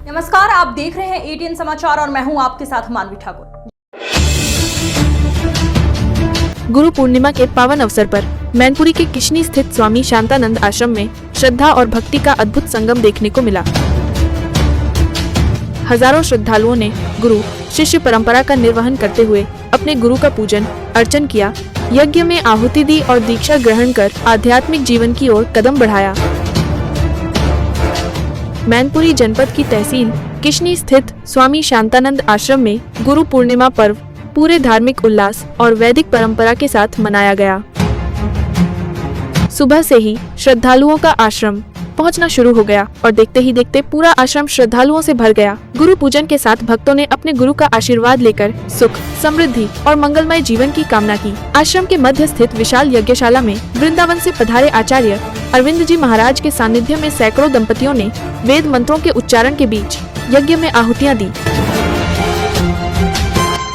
नमस्कार, आप देख रहे हैं एटीएन समाचार और मैं हूं आपके साथ मानवी ठाकुर। गुरु पूर्णिमा के पावन अवसर पर मैनपुरी के किशनी स्थित स्वामी शांतानंद आश्रम में श्रद्धा और भक्ति का अद्भुत संगम देखने को मिला। हजारों श्रद्धालुओं ने गुरु शिष्य परंपरा का निर्वहन करते हुए अपने गुरु का पूजन अर्चन किया, यज्ञ में आहुति दी और दीक्षा ग्रहण कर आध्यात्मिक जीवन की ओर कदम बढ़ाया। मैनपुरी जनपद की तहसील किशनी स्थित स्वामी शांतानंद आश्रम में गुरु पूर्णिमा पर्व पूरे धार्मिक उल्लास और वैदिक परंपरा के साथ मनाया गया। सुबह से ही श्रद्धालुओं का आश्रम पहुंचना शुरू हो गया और देखते ही देखते पूरा आश्रम श्रद्धालुओं से भर गया। गुरु पूजन के साथ भक्तों ने अपने गुरु का आशीर्वाद लेकर सुख, समृद्धि और मंगलमय जीवन की कामना की। आश्रम के मध्य स्थित विशाल यज्ञशाला में वृंदावन से पधारे आचार्य अरविंद जी महाराज के सानिध्य में सैकड़ों दंपतियों ने वेद मंत्रों के उच्चारण के बीच यज्ञ में आहुतियां दी।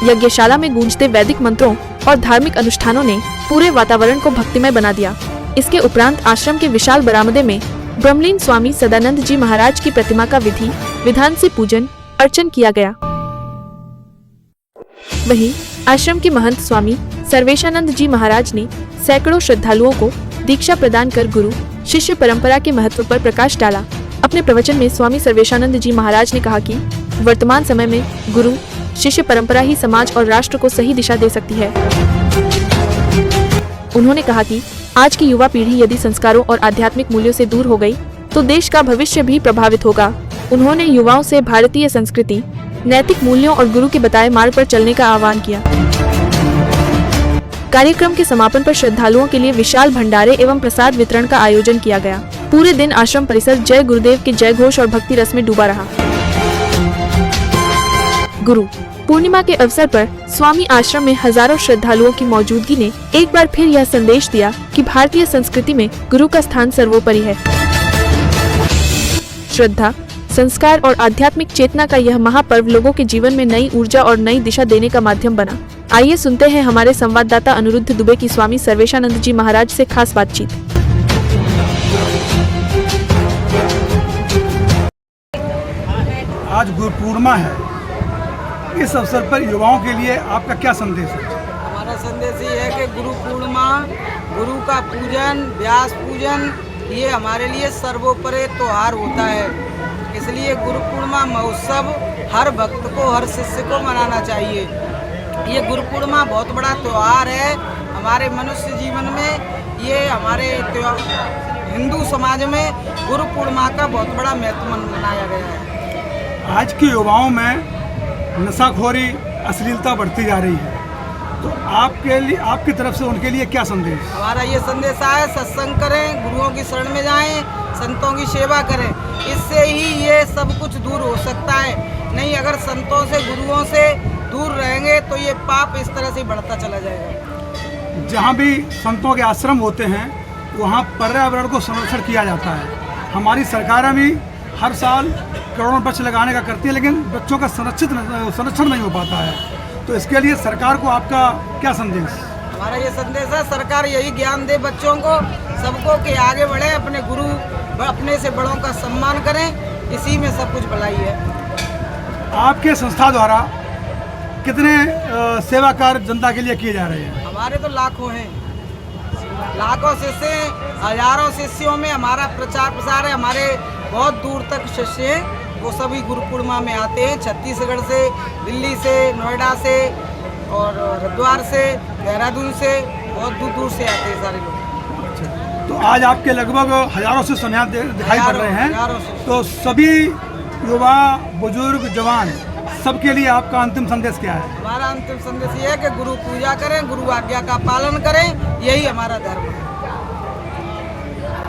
यज्ञशाला में गूंजते वैदिक मंत्रों और धार्मिक अनुष्ठानों ने पूरे वातावरण को भक्तिमय बना दिया। इसके उपरांत आश्रम के विशाल बरामदे में ब्रह्मलीन स्वामी सदानंद जी महाराज की प्रतिमा का विधि विधान से पूजन अर्चन किया गया। वहीं आश्रम के महंत स्वामी सर्वेशानंद जी महाराज ने सैकड़ों श्रद्धालुओं को दीक्षा प्रदान कर गुरु शिष्य परंपरा के महत्व पर प्रकाश डाला। अपने प्रवचन में स्वामी सर्वेशानंद जी महाराज ने कहा कि वर्तमान समय में गुरु शिष्य परंपरा ही समाज और राष्ट्र को सही दिशा दे सकती है। उन्होंने कहा कि आज की युवा पीढ़ी यदि संस्कारों और आध्यात्मिक मूल्यों से दूर हो गई तो देश का भविष्य भी प्रभावित होगा। उन्होंने युवाओं से भारतीय संस्कृति, नैतिक मूल्यों और गुरु के बताए मार्ग पर चलने का आह्वान किया। कार्यक्रम के समापन पर श्रद्धालुओं के लिए विशाल भंडारे एवं प्रसाद वितरण का आयोजन किया गया। पूरे दिन आश्रम परिसर जय गुरुदेव के जय घोष और भक्ति रस में डूबा रहा। गुरु पूर्णिमा के अवसर पर स्वामी आश्रम में हजारों श्रद्धालुओं की मौजूदगी ने एक बार फिर यह संदेश दिया कि भारतीय संस्कृति में गुरु का स्थान सर्वोपरि है। श्रद्धा, संस्कार और आध्यात्मिक चेतना का यह महापर्व लोगों के जीवन में नई ऊर्जा और नई दिशा देने का माध्यम बना। आइए सुनते हैं हमारे संवाददाता अनिरुद्ध दुबे की स्वामी सर्वेशानंद जी महाराज से खास बातचीत। आज गुरु पूर्णिमा है, इस अवसर पर युवाओं के लिए आपका क्या संदेश है? हमारा संदेश ये है कि गुरु पूर्णिमा, गुरु का पूजन, व्यास पूजन, ये हमारे लिए सर्वोपरि त्योहार होता है। इसलिए गुरु पूर्णिमा महोत्सव हर भक्त को, हर शिष्य को मनाना चाहिए। ये गुरु पूर्णिमा बहुत बड़ा त्योहार है हमारे मनुष्य जीवन में। ये हमारे हिंदू समाज में गुरु पूर्णिमा का बहुत बड़ा महत्व मनाया गया है। आज के युवाओं में नशाखोरी, अश्लीलता बढ़ती जा रही है, तो आपके लिए, आपकी तरफ से उनके लिए क्या संदेश? हमारा ये संदेश है, सत्संग करें, गुरुओं की शरण में जाएं, संतों की सेवा करें। इससे ही ये सब कुछ दूर हो सकता है। नहीं, अगर संतों से, गुरुओं से दूर रहेंगे तो ये पाप इस तरह से बढ़ता चला जाएगा। जहाँ भी संतों के आश्रम होते हैं वहाँ पर्यावरण को संरक्षण किया जाता है। हमारी सरकारें भी हर साल करोड़ों वृक्ष लगाने का करती है, लेकिन वृक्षों का संरक्षण नहीं हो पाता है। तो इसके लिए सरकार को आपका क्या संदेश? हमारा ये संदेश है, सरकार यही ज्ञान दे बच्चों को, सबको कि आगे बढ़े, अपने गुरु, अपने से बड़ों का सम्मान करें। इसी में सब कुछ भलाई है। आपके संस्था द्वारा कितने सेवा कार्य जनता के लिए किए जा रहे हैं? हमारे तो लाखों हैं, लाखों शिष्य, हजारों शिष्यों में हमारा प्रचार प्रसार है। हमारे बहुत दूर तक शिष्य हैं, वो सभी गुरु पूर्णिमा में आते हैं। छत्तीसगढ़ से, दिल्ली से, नोएडा से और हरिद्वार से, देहरादून से, बहुत दूर दूर से आते हैं सारे लोग। तो आज आपके लगभग हजारों से सुनिया दिखाई पड़ रहे हैं। तो सभी युवा, बुजुर्ग, जवान, सबके लिए आपका अंतिम संदेश क्या है? हमारा अंतिम संदेश ये है कि गुरु पूजा करें, गुरु आज्ञा का पालन करें, यही हमारा धर्म है।